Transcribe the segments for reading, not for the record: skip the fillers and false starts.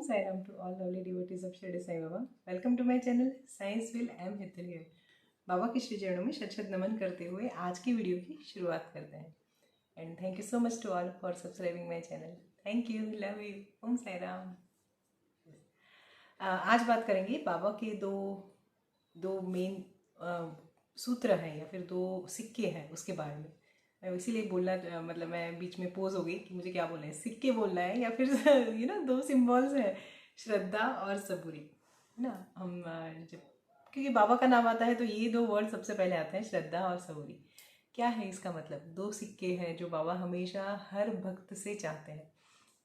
Sai Ram to all lovely devotees of Shirdi Sai Baba. Welcome to my channel Science Will. I am Hitul here. बाबा के श्री चरणों में शत नमन करते हुए आज की वीडियो की शुरुआत करते हैं. And thank you so much to all for subscribing my channel. Thank you, love you. Om Sai Ram. आज बात करेंगे बाबा के दो मेन सूत्र हैं या फिर दो सिक्के हैं उसके बारे में. मैं इसीलिए बोलना मतलब मैं बीच में पोज हो गई कि मुझे क्या बोलना है, सिक्के बोलना है या फिर दो सिंबल्स हैं, श्रद्धा और सबूरी ना. हम जब क्योंकि बाबा का नाम आता है तो ये दो वर्ड सबसे पहले आते हैं, श्रद्धा और सबूरी. क्या है इसका मतलब? दो सिक्के हैं जो बाबा हमेशा हर भक्त से चाहते हैं.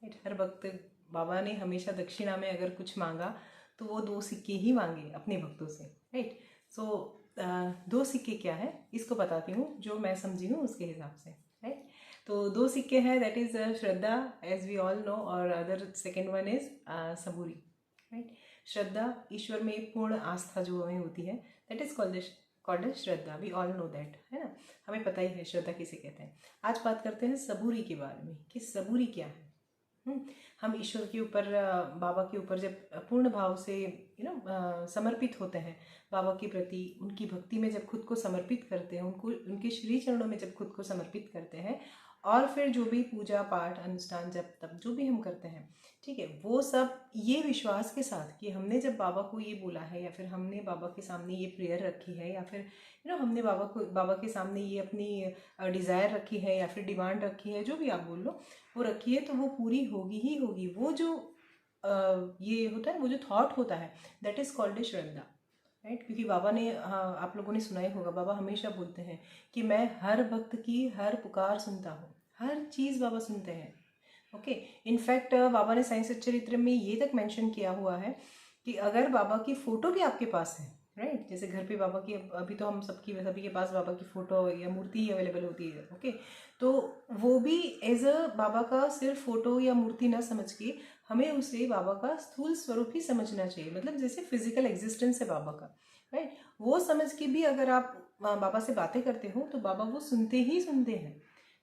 राइट, हर भक्त बाबा ने हमेशा दक्षिणा में अगर कुछ मांगा तो वो दो सिक्के ही मांगे अपने भक्तों से. राइट, सो दो सिक्के क्या है इसको बताती हूँ जो मैं समझी हूँ उसके हिसाब से. राइट, तो दो सिक्के हैं, that is shraddha as we all know, और other second one is saburi. Right, श्रद्धा ईश्वर में पूर्ण आस्था जो हमें होती है, that is called shraddha. We all know that, है ना, हमें पता ही है श्रद्धा किसे कहते हैं. आज बात करते हैं सबूरी के बारे में कि सबूरी क्या है. हम ईश्वर के ऊपर, बाबा के ऊपर जब पूर्ण भाव से समर्पित होते हैं बाबा के प्रति, उनकी भक्ति में जब खुद को समर्पित करते हैं, उनके श्री चरणों में जब खुद को समर्पित करते हैं, और फिर जो भी पूजा पाठ अनुष्ठान जब तब जो भी हम करते हैं, ठीक है, वो सब ये विश्वास के साथ कि हमने जब बाबा को ये बोला है या फिर हमने बाबा के सामने ये प्रेयर रखी है या फिर हमने बाबा के सामने ये अपनी डिज़ायर रखी है या फिर डिमांड रखी है, जो भी आप बोल लो, वो रखी है तो वो पूरी होगी ही होगी. वो जो ये होता है, वो जो थॉट होता है, that is called a Shraddha. Right, क्योंकि बाबा ने, आप लोगों ने सुना ही होगा, बाबा हमेशा बोलते हैं कि मैं हर भक्त की हर पुकार सुनता हूँ. हर चीज़ बाबा सुनते हैं. ओके, इनफैक्ट बाबा ने साईं सच्चरित्र में ये तक मेंशन किया हुआ है कि अगर बाबा की फ़ोटो भी आपके पास है, राइट, जैसे घर पे बाबा की, अभी तो हम सभी के पास बाबा की फ़ोटो या मूर्ति ही अवेलेबल होती है. ओके, तो वो भी एज अ बाबा का सिर्फ फ़ोटो या मूर्ति ना समझ के हमें उसे बाबा का स्थूल स्वरूप ही समझना चाहिए. मतलब जैसे फिजिकल एग्जिस्टेंस है बाबा का, राइट, वो समझ के भी अगर आप बाबा से बातें करते हो तो बाबा वो सुनते ही सुनते हैं.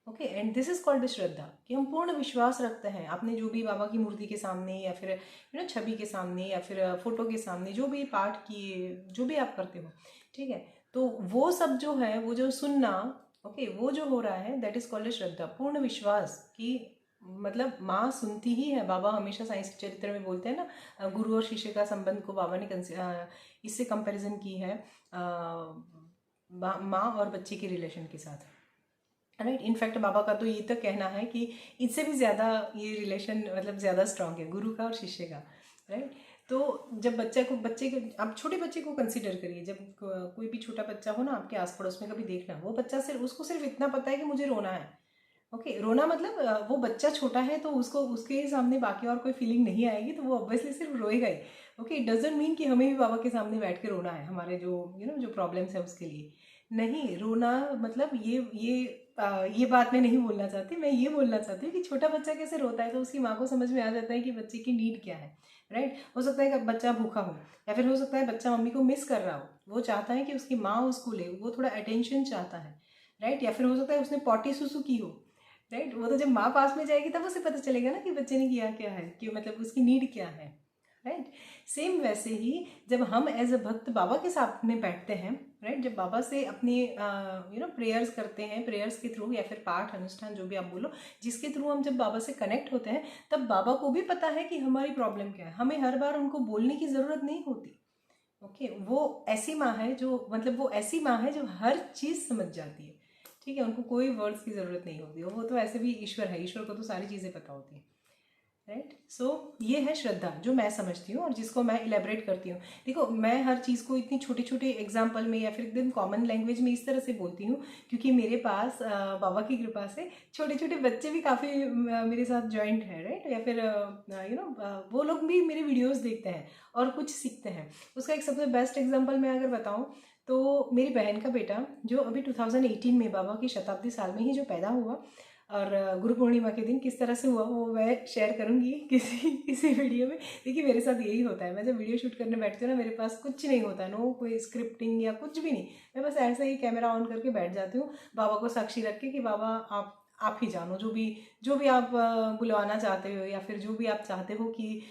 Okay, and this is called shraddha, कि हम पूर्ण विश्वास रखते हैं. आपने जो भी बाबा की मूर्ति के सामने या फिर छवि के सामने या फिर फोटो के सामने जो भी पाठ किए, जो भी आप करते हो, ठीक है, तो वो सब जो है, वो जो सुनना, ओके, वो जो हो रहा है, दैट इज कॉल्ड श्रद्धा, पूर्ण विश्वास. कि मतलब माँ सुनती ही है. बाबा हमेशा साइंस चरित्र में बोलते हैं ना, गुरु और शिष्य का संबंध को बाबा ने इससे कंपैरिजन की है माँ और बच्चे के रिलेशन के साथ. राइट, इनफैक्ट बाबा का तो ये तक कहना है कि इससे भी ज़्यादा ये रिलेशन मतलब ज़्यादा स्ट्रांग है गुरु का और शिष्य का. राइट, तो जब आप छोटे बच्चे को कंसीडर करिए. जब कोई भी छोटा बच्चा हो ना आपके आस पड़ोस में, कभी देखना, वो बच्चा उसको सिर्फ इतना पता है कि मुझे रोना है. ओके, रोना मतलब वो बच्चा छोटा है तो उसको उसके सामने बाकी और कोई फीलिंग नहीं आएगी, तो वो ऑब्वियसली सिर्फ रोएगा ही. ओके, इट डजंट मीन कि हमें भी बाबा के सामने बैठ के रोना है, हमारे जो जो प्रॉब्लम्स है उसके लिए. नहीं, रोना मतलब ये बात मैं नहीं बोलना चाहती. मैं ये बोलना चाहती हूँ कि छोटा बच्चा कैसे रोता है तो उसकी माँ को समझ में आ जाता है कि बच्चे की नीड क्या है. राइट, हो सकता है कि बच्चा भूखा हो, या फिर हो सकता है बच्चा मम्मी को मिस कर रहा हो, वो चाहता है कि उसकी माँ उसको ले, वो थोड़ा अटेंशन चाहता है. राइट, या फिर हो सकता है उसने पॉटी सुसु की हो. राइट, वो तो जब माँ पास में जाएगी तब उसे पता चलेगा ना कि बच्चे ने किया क्या है, कि मतलब उसकी नीड क्या है. राइट, सेम वैसे ही जब हम एज अ भक्त बाबा के साथ में बैठते हैं, राइट, जब बाबा से अपने प्रेयर्स करते हैं, प्रेयर्स के थ्रू या फिर पाठ अनुष्ठान जो भी आप बोलो, जिसके थ्रू हम जब बाबा से कनेक्ट होते हैं, तब बाबा को भी पता है कि हमारी प्रॉब्लम क्या है. हमें हर बार उनको बोलने की ज़रूरत नहीं होती. ओके, वो ऐसी माँ है जो हर चीज़ समझ जाती है. ठीक है, उनको कोई वर्ड्स की ज़रूरत नहीं होती. वो तो ऐसे भी ईश्वर है, ईश्वर को तो सारी चीज़ें पता होती हैं. राइट, सो ये है श्रद्धा जो मैं समझती हूँ और जिसको मैं इलेबरेट करती हूँ. देखो, मैं हर चीज़ को इतनी छोटी छोटी एग्जाम्पल में या फिर एकदम कॉमन लैंग्वेज में इस तरह से बोलती हूँ क्योंकि मेरे पास बाबा की कृपा से छोटे छोटे बच्चे भी काफ़ी मेरे साथ जॉइंट है. राइट, या फिर वो लोग भी मेरे वीडियोज़ देखते हैं और कुछ सीखते हैं. उसका एक सबसे बेस्ट एग्जाम्पल मैं अगर बताऊँ तो मेरी बहन का बेटा जो अभी 2018 में बाबा की शताब्दी साल में ही जो पैदा हुआ, और गुरु पूर्णिमा के दिन किस तरह से हुआ वो मैं शेयर करूंगी किसी वीडियो में. देखिए, मेरे साथ यही होता है, मैं जब वीडियो शूट करने बैठती हूँ ना, मेरे पास कुछ नहीं होता है, नो कोई स्क्रिप्टिंग या कुछ भी नहीं. मैं बस ऐसे ही कैमरा ऑन करके बैठ जाती हूँ, बाबा को साक्षी रख के कि बाबा आप ही जानो, जो भी आप बुलवाना चाहते हो, या फिर जो भी आप चाहते हो कि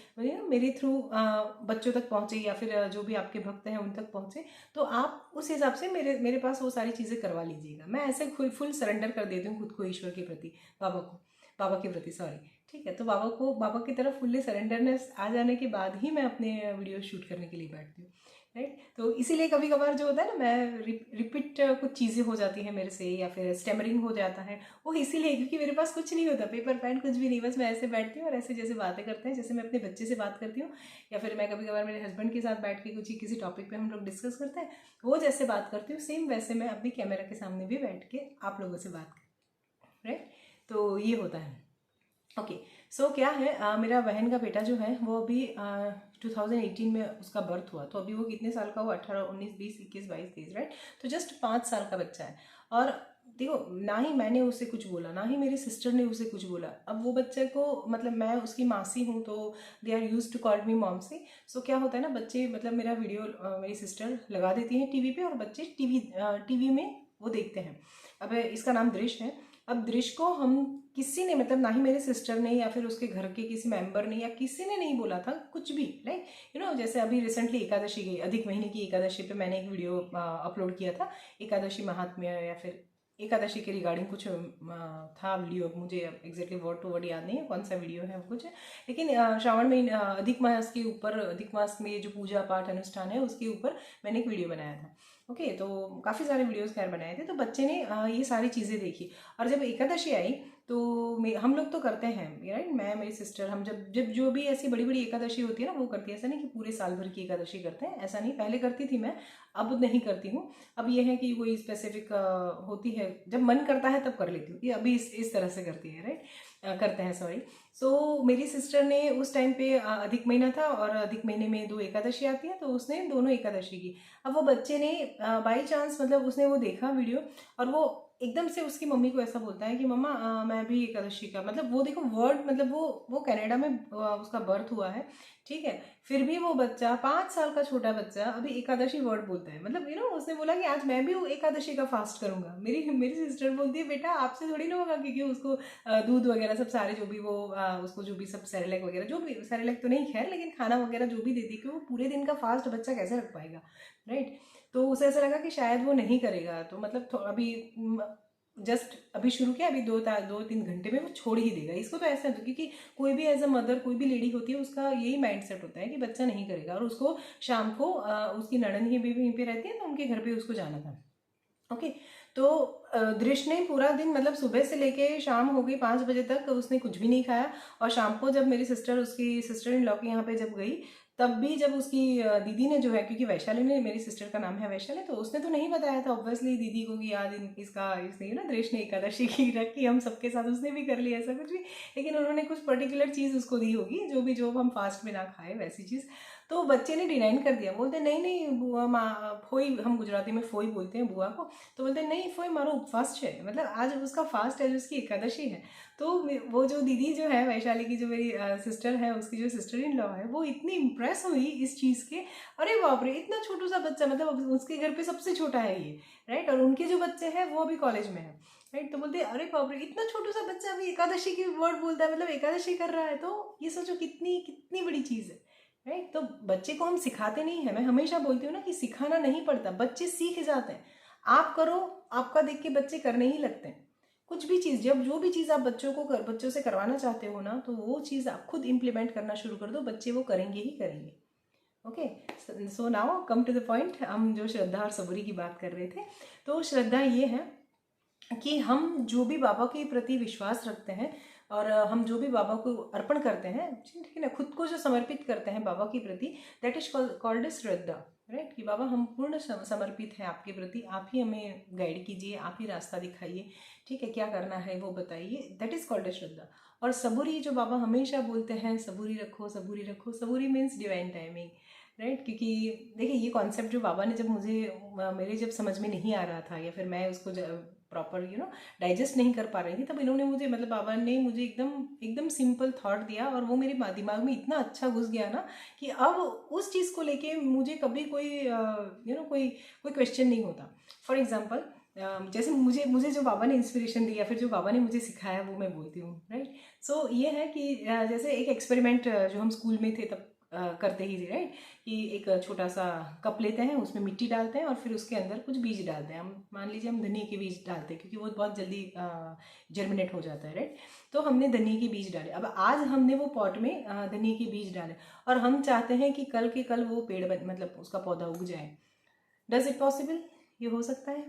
मेरे थ्रू बच्चों तक पहुँचे, या फिर जो भी आपके भक्त हैं उन तक पहुँचे, तो आप उस हिसाब से मेरे पास वो सारी चीज़ें करवा लीजिएगा। मैं ऐसे फुल सरेंडर कर देती हूँ खुद को ईश्वर के प्रति, बाबा के प्रति, सॉरी। ठीक है, तो बाबा की तरफ फुल्ली सरेंडरनेस आ जाने के बाद ही मैं अपने वीडियो शूट करने के लिए बैठती हूँ, राइट। तो इसीलिए कभी कभार जो होता है ना, मैं रिपीट कुछ चीज़ें हो जाती हैं मेरे से, या फिर स्टेमरिंग हो जाता है, वो इसीलिए क्योंकि मेरे पास कुछ नहीं होता, पेपर पेन कुछ भी नहीं, बस मैं ऐसे बैठती हूँ और ऐसे जैसे बातें करते हैं, जैसे मैं अपने बच्चे से बात करती हूँ, या फिर मैं कभी कभार मेरे हस्बैंड के साथ बैठ के कुछ किसी टॉपिक पे हम लोग डिस्कस करते हैं, वो जैसे बात करती हूँ सेम वैसे मैं अपनी कैमरा के सामने भी बैठ के आप लोगों से बात करती हूँ, राइट। तो ये होता है। ओके, सो क्या है, मेरा बहन का बेटा जो है वो अभी 2018 में उसका बर्थ हुआ, तो अभी वो कितने साल का हुआ, 18 19 20 21 22 23, राइट। तो जस्ट 5 साल का बच्चा है। और देखो, ना ही मैंने उसे कुछ बोला, ना ही मेरी सिस्टर ने उसे कुछ बोला। अब वो बच्चे को, मतलब मैं उसकी मासी हूँ, तो they are use to call me momsi. So क्या होता है ना, बच्चे मतलब मेरा वीडियो मेरी सिस्टर लगा देती है टीवी पे, और बच्चे टीवी में वो देखते हैं। अब इसका नाम दृश्य है। अब दृश्य को हम किसी ने, मतलब ना ही मेरे सिस्टर ने या फिर उसके घर के किसी मेंबर ने या किसी ने नहीं बोला था कुछ भी, लाइक जैसे अभी रिसेंटली एकादशी गई, अधिक महीने की एकादशी पे मैंने एक वीडियो अपलोड किया था, एकादशी महात्म्य या फिर एकादशी के रिगार्डिंग कुछ था वीडियो, मुझे एग्जैक्टली वर्ड टू वर्ड याद नहीं है कौन सा वीडियो है कुछ, लेकिन श्रावण में अधिक मास के ऊपर, अधिक मास में जो पूजा पाठ अनुष्ठान है उसके ऊपर मैंने एक वीडियो बनाया था। ओके, तो काफ़ी सारे वीडियोस खैर बनाए थे, तो बच्चे ने ये सारी चीज़ें देखी। और जब एकादशी आई तो हम लोग तो करते हैं, राइट, मैं मेरी सिस्टर, हम जब जब जो भी ऐसी बड़ी बड़ी एकादशी होती है ना वो करती है। ऐसा नहीं कि पूरे साल भर की एकादशी करते हैं, ऐसा नहीं, पहले करती थी मैं, अब नहीं करती हूँ। अब ये है कि कोई स्पेसिफिक होती है, जब मन करता है तब कर लेती हूँ, कि अभी इस तरह से करती है, राइट, करते हैं, सॉरी। सो मेरी सिस्टर ने उस टाइम पे अधिक महीना था, और अधिक महीने में 2 एकादशी आती है, तो उसने दोनों एकादशी की। अब वो बच्चे ने बाई चांस, मतलब उसने वो देखा वीडियो, और वो एकदम से उसकी मम्मी को ऐसा बोलता है कि मम्मा मैं भी एकादशी का, मतलब वो देखो वर्ड, मतलब वो कनाडा में उसका बर्थ हुआ है, ठीक है, फिर भी वो बच्चा 5 साल का छोटा बच्चा अभी एकादशी वर्ड बोलता है। मतलब उसने बोला कि आज मैं भी एकादशी का फास्ट करूंगा। मेरी सिस्टर बोलती है बेटा आपसे थोड़ी ना होगा, क्योंकि उसको दूध वगैरह सब सारे जो भी वो उसको जो भी सब सेरेलैक वगैरह, जो भी सेरेलैक तो नहीं खैर, लेकिन खाना वगैरह जो भी देती, कि वो पूरे दिन का फास्ट बच्चा कैसे रख पाएगा, राइट। तो उसे ऐसा लगा कि शायद वो नहीं करेगा, तो मतलब अभी जस्ट अभी शुरू किया, अभी 2-3 घंटे में वो छोड़ ही देगा इसको। तो ऐसा, क्योंकि कोई भी एज अ मदर, कोई भी लेडी होती है, उसका यही माइंडसेट होता है कि बच्चा नहीं करेगा। और उसको शाम को उसकी ननद ही भी वहीं पे रहती है, तो उनके घर पे उसको जाना था। ओके, तो दृश्य ने पूरा दिन, मतलब सुबह से लेके शाम हो गई 5 बजे तक, उसने कुछ भी नहीं खाया। और शाम को जब मेरी सिस्टर, उसकी सिस्टर इन लॉ के यहाँ पे जब गई, तब भी जब उसकी दीदी ने जो है, क्योंकि वैशाली ने, मेरी सिस्टर का नाम है वैशाली, तो उसने तो नहीं बताया था ऑब्वियसली दीदी को कि आज इसने दृश्य ने एकादशी की रखी, हम सबके साथ उसने भी कर लिया ऐसा कुछ भी, लेकिन उन्होंने कुछ पर्टिकुलर चीज़ उसको दी होगी, जो हम फास्ट में ना खाए वैसी चीज़। तो बच्चे ने डिनाइन कर दिया, बोलते नहीं नहीं बुआ, माँ फोई, हम गुजराती में फोई बोलते हैं बुआ को, तो बोलते नहीं फोई मारो उपवास है, मतलब आज उसका फास्ट है, उसकी एकादशी है। तो वो जो दीदी जो है वैशाली की, जो मेरी सिस्टर है, उसकी जो सिस्टर इन लॉ है, वो इतनी इम्प्रेस हुई इस चीज़ के, अरे बाप रे इतना छोटू सा बच्चा, मतलब उसके घर पे सबसे छोटा है ये, राइट, और उनके जो बच्चे हैं वो अभी कॉलेज में है, राइट। तो बोलते अरे बाप रे इतना छोटू सा बच्चा अभी एकादशी की वर्ड बोलता है, मतलब एकादशी कर रहा है, तो ये सोचो कितनी कितनी बड़ी चीज़ है, राइट। तो बच्चे को हम सिखाते नहीं है, मैं हमेशा बोलती हूँ ना कि सिखाना नहीं पड़ता, बच्चे सीख जाते हैं। आप करो, आपका देख के बच्चे करने ही लगते हैं। कुछ भी चीज़, जब जो भी चीज़ आप बच्चों से करवाना चाहते हो ना, तो वो चीज़ आप खुद इम्प्लीमेंट करना शुरू कर दो, बच्चे वो करेंगे ही करेंगे। Okay, so now come to the point, हम जो श्रद्धा और सबूरी की बात कर रहे थे, तो श्रद्धा ये है कि हम जो भी बाबा के प्रति विश्वास रखते हैं, और हम जो भी बाबा को अर्पण करते हैं, ठीक है ना, खुद को जो समर्पित करते हैं बाबा के प्रति, that is called Shraddha, right. कि बाबा हम पूर्ण समर्पित हैं आपके प्रति, आप ही हमें गाइड कीजिए, आप ही रास्ता दिखाइए, ठीक है, क्या करना है वो बताइए, दैट इज कॉल्ड श्रद्धा। और सबूरी, जो बाबा हमेशा बोलते हैं, सबूरी रखो, सबूरी रखो, सबूरी मीन्स डिवाइन टाइमिंग, राइट। क्योंकि देखिए ये कॉन्सेप्ट जो बाबा ने जब मेरे जब समझ में नहीं आ रहा था, या फिर मैं उसको प्रॉपर डाइजेस्ट नहीं कर पा रही थी, तब इन्होंने मुझे, मतलब बाबा ने मुझे एकदम सिंपल थॉट दिया, और वो मेरे दिमाग में इतना अच्छा घुस गया ना, कि अब उस चीज़ को लेके मुझे कभी कोई कोई क्वेश्चन नहीं होता। फॉर एग्जाम्पल, जैसे मुझे मुझे जो बाबा ने इंस्पिरेशन दी या फिर जो बाबा ने मुझे सिखाया वो मैं बोलती हूँ, राइट। सो ये है कि जैसे एक एक्सपेरिमेंट जो हम स्कूल में थे तब करते ही थे, राइट, कि एक छोटा सा कप लेते हैं, उसमें मिट्टी डालते हैं और फिर उसके अंदर कुछ बीज डालते हैं। हम मान लीजिए हम धनिया के बीज डालते हैं क्योंकि वो बहुत जल्दी जर्मिनेट हो जाता है, राइट। तो हमने धनिया के बीज डाले। अब आज हमने वो पॉट में धनिया के बीज डाले और हम चाहते हैं कि कल के कल वो पेड़ मतलब उसका पौधा उग जाए। Does it possible? ये हो सकता है?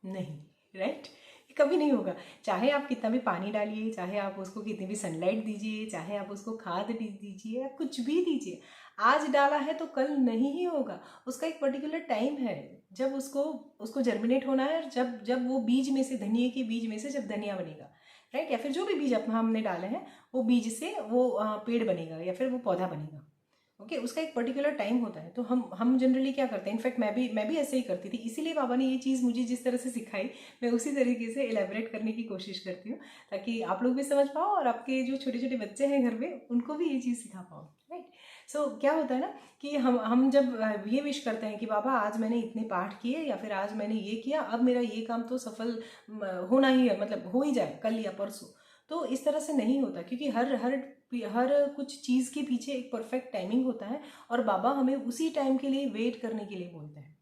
नहीं, राइट। ये कभी नहीं होगा। चाहे आप कितना भी पानी डालिए, चाहे आप उसको कितनी भी सनलाइट दीजिए, चाहे आप उसको खाद दीजिए या कुछ भी दीजिए, आज डाला है तो कल नहीं ही होगा। उसका एक पर्टिकुलर टाइम है जब उसको उसको जर्मिनेट होना है, और जब जब वो बीज में से, धनिया के बीज में से जब धनिया बनेगा, राइट, या फिर जो भी बीज हमने डाले हैं वो बीज से वो पेड़ बनेगा या फिर वो पौधा बनेगा। ओके, उसका एक पर्टिकुलर टाइम होता है। तो हम जनरली क्या करते हैं, इनफैक्ट मैं भी ऐसे ही करती थी। इसीलिए बाबा ने ये चीज़ मुझे जिस तरह से सिखाई, मैं उसी तरीके से एलेबरेट करने की कोशिश करती हूँ, ताकि आप लोग भी समझ पाओ और आपके जो छोटे छोटे बच्चे हैं घर में उनको भी ये चीज़ सिखा पाओ, राइट। सो क्या होता है ना कि हम जब ये विश करते हैं कि बाबा आज मैंने इतने पाठ किए या फिर आज मैंने ये किया, अब मेरा ये काम तो सफल होना ही है, मतलब हो ही जाए कल या परसों। तो इस तरह से नहीं होता, क्योंकि हर कुछ चीज़ के पीछे एक परफेक्ट टाइमिंग होता है और बाबा हमें उसी टाइम के लिए वेट करने के लिए बोलते हैं,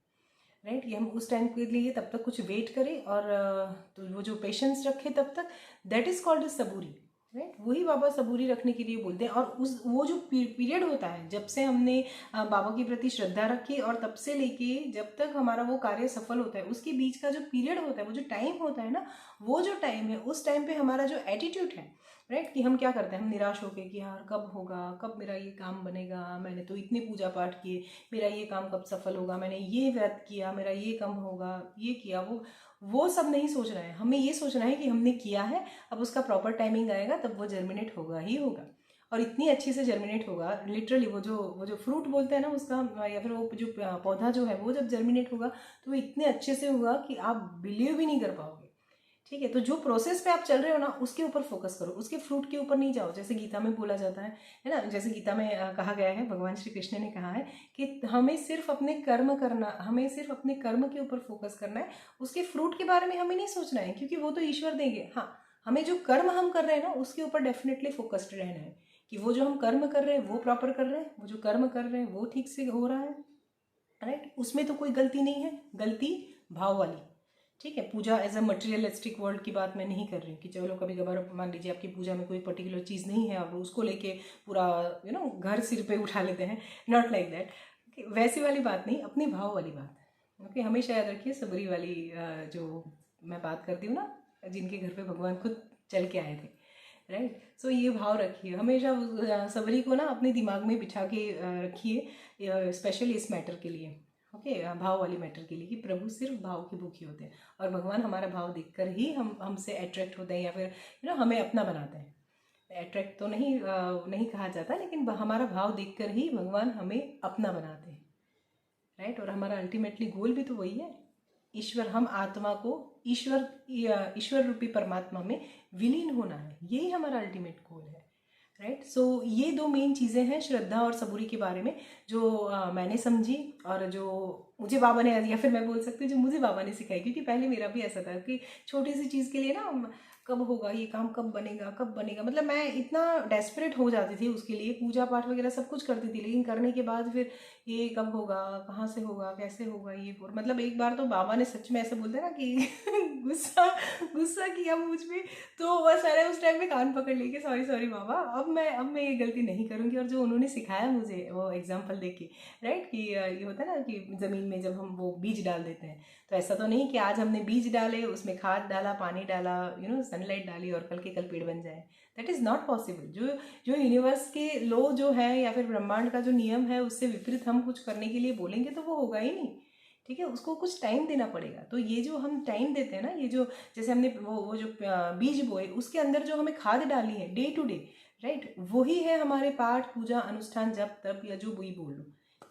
राइट, कि हम उस टाइम के लिए तब तक कुछ वेट करें और तो वो जो पेशेंस रखे तब तक, that is called Saburi, right. वही बाबा सबूरी रखने के लिए बोलते हैं। और उस वो जो पीरियड होता है जब से हमने बाबा के प्रति श्रद्धा रखी और तब से लेके जब तक हमारा वो कार्य सफल होता है, उसके बीच का जो पीरियड होता है, वो जो टाइम होता है ना, वो जो टाइम है, उस टाइम पे हमारा जो एटीट्यूड है, राइट, कि हम क्या करते हैं, हम निराश होके कि यार कब होगा, कब मेरा ये काम बनेगा, मैंने तो इतने पूजा पाठ किए, मेरा ये काम कब सफल होगा, मैंने ये व्रत किया, मेरा ये कम होगा, ये किया, वो सब नहीं सोच रहे हैं। हमें ये सोचना है कि हमने किया है, अब उसका प्रॉपर टाइमिंग आएगा तब वो जर्मिनेट होगा ही होगा, और इतनी अच्छी से जर्मिनेट होगा। लिटरली वो जो फ्रूट बोलते हैं ना उसका, या फिर वो जो पौधा जो है वो जब जर्मिनेट होगा तो वो इतने अच्छे से होगा कि आप बिलीव भी नहीं कर पाओगे, ठीक है। तो जो प्रोसेस पे आप चल रहे हो ना उसके ऊपर फोकस करो, उसके फ्रूट के ऊपर नहीं जाओ। जैसे गीता में बोला जाता है ना, जैसे गीता में कहा गया है, भगवान श्री कृष्ण ने कहा है कि हमें सिर्फ अपने कर्म करना, हमें सिर्फ अपने कर्म के ऊपर फोकस करना है, उसके फ्रूट के बारे में हमें नहीं सोचना है, क्योंकि वो तो ईश्वर देंगे। हाँ, हमें जो कर्म हम कर रहे हैं ना उसके ऊपर डेफिनेटली फोकस्ड रहना है, कि वो जो हम कर्म कर रहे हैं वो प्रॉपर कर रहे हैं, वो जो कर्म कर रहे हैं वो ठीक से हो रहा है, राइट, उसमें तो कोई गलती नहीं है, गलती भाव वाली, ठीक है। पूजा एज अ मटेरियलिस्टिक वर्ल्ड की बात मैं नहीं कर रही हूँ कि चलो कभी कभार मान लीजिए आपकी पूजा में कोई पर्टिकुलर चीज़ नहीं है और उसको लेके पूरा घर सिर पे उठा लेते हैं, नॉट लाइक दैट। वैसी वाली बात नहीं, अपने भाव वाली बात। ओके, हमेशा याद रखिए सबरी वाली जो मैं बात करती हूँ ना, जिनके घर पे भगवान खुद चल के आए थे, राइट। सो ये भाव रखिए हमेशा, सबरी को ना अपने दिमाग में बिठा के रखिए, स्पेशली इस मैटर के लिए, ओके, भाव वाली मैटर के लिए, कि प्रभु सिर्फ भाव के भूखे होते हैं और भगवान हमारा भाव देखकर ही हमसे अट्रैक्ट होते हैं, या फिर हमें अपना बनाते हैं। अट्रैक्ट तो नहीं कहा जाता, लेकिन हमारा भाव देखकर ही भगवान हमें अपना बनाते हैं, राइट। और हमारा अल्टीमेटली गोल भी तो वही है, ईश्वर, हम आत्मा को ईश्वर रूपी परमात्मा में विलीन होना है, यही हमारा अल्टीमेट गोल है, राइट। सो ये दो मेन चीज़ें हैं श्रद्धा और सबूरी के बारे में, जो मैंने समझी और जो मुझे बाबा ने, या फिर मैं बोल सकती हूँ जो मुझे बाबा ने सिखाई, क्योंकि पहले मेरा भी ऐसा था कि छोटी सी चीज़ के लिए ना, कब होगा ये काम, कब बनेगा, कब बनेगा, मतलब मैं इतना डेस्परेट हो जाती थी उसके लिए, पूजा पाठ वगैरह सब कुछ करती थी, लेकिन करने के बाद फिर ये कब होगा, कहाँ से होगा, कैसे होगा, ये मतलब एक बार तो बाबा ने सच में ऐसे बोलते ना कि गुस्सा गुस्सा किया मुझ में, तो बस मैंने उस टाइम पे कान पकड़ ली कि सॉरी सॉरी बाबा, अब मैं ये गलती नहीं करूँगी। और जो उन्होंने सिखाया मुझे वो एग्जाम्पल देख के, राइट, कि ये होता है ना कि ज़मीन में जब हम वो बीज डाल देते हैं, तो ऐसा तो नहीं कि आज हमने बीज डाले, उसमें खाद डाला, पानी डाला, सनलाइट डाली और कल के कल पेड़ बन जाए, दैट इज़ नॉट पॉसिबल। जो यूनिवर्स के लॉ जो है या फिर ब्रह्मांड का जो नियम है उससे विपरीत हम कुछ करने के लिए बोलेंगे तो वो होगा ही नहीं, ठीक है। उसको कुछ टाइम देना पड़ेगा। तो ये जो हम टाइम देते हैं ना, ये जो जैसे हमने वो जो बीज बोए, उसके अंदर जो हमें खाद डाली है डे टू डे, राइट, वही है हमारे पाठ, पूजा, अनुष्ठान, जप तप, या जो वही बोल लो,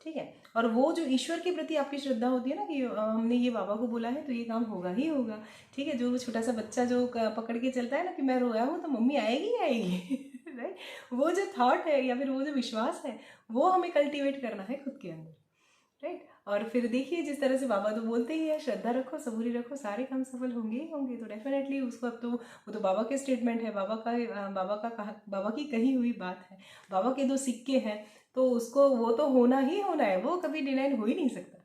ठीक है। और वो जो ईश्वर के प्रति आपकी श्रद्धा होती है ना, कि हमने ये बाबा को बोला है तो ये काम होगा ही होगा, ठीक है। जो वो छोटा सा बच्चा जो पकड़ के चलता है ना कि मैं रोया हूँ तो मम्मी आएगी ही आएगी, राइट, वो जो थॉट है या फिर वो जो विश्वास है वो हमें कल्टीवेट करना है खुद के अंदर, राइट। और फिर देखिए जिस तरह से बाबा तो बोलते ही है, श्रद्धा रखो, सबूरी रखो, सारे काम सफल होंगे ही होंगे। तो डेफिनेटली उसको अब तो वो तो बाबा के स्टेटमेंट है, बाबा की कही हुई बात है, बाबा के दो सिक्के हैं, तो उसको वो तो होना ही होना है, वो कभी डिनाइन हो ही नहीं सकता,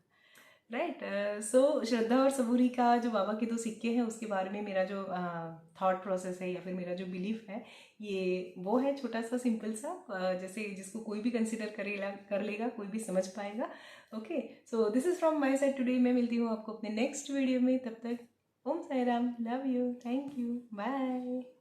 राइट। सो श्रद्धा और सबूरी का जो बाबा के दो सिक्के हैं उसके बारे में मेरा जो थॉट प्रोसेस है या फिर मेरा जो बिलीफ है, ये वो है छोटा सा सिंपल सा, जैसे जिसको कोई भी कंसिडर करेगा, कर लेगा, कोई भी समझ पाएगा। Okay, so this is from my side today. मैं मिलती हूँ आपको अपने नेक्स्ट वीडियो में, तब तक Om Sai Ram, love you, thank you, bye.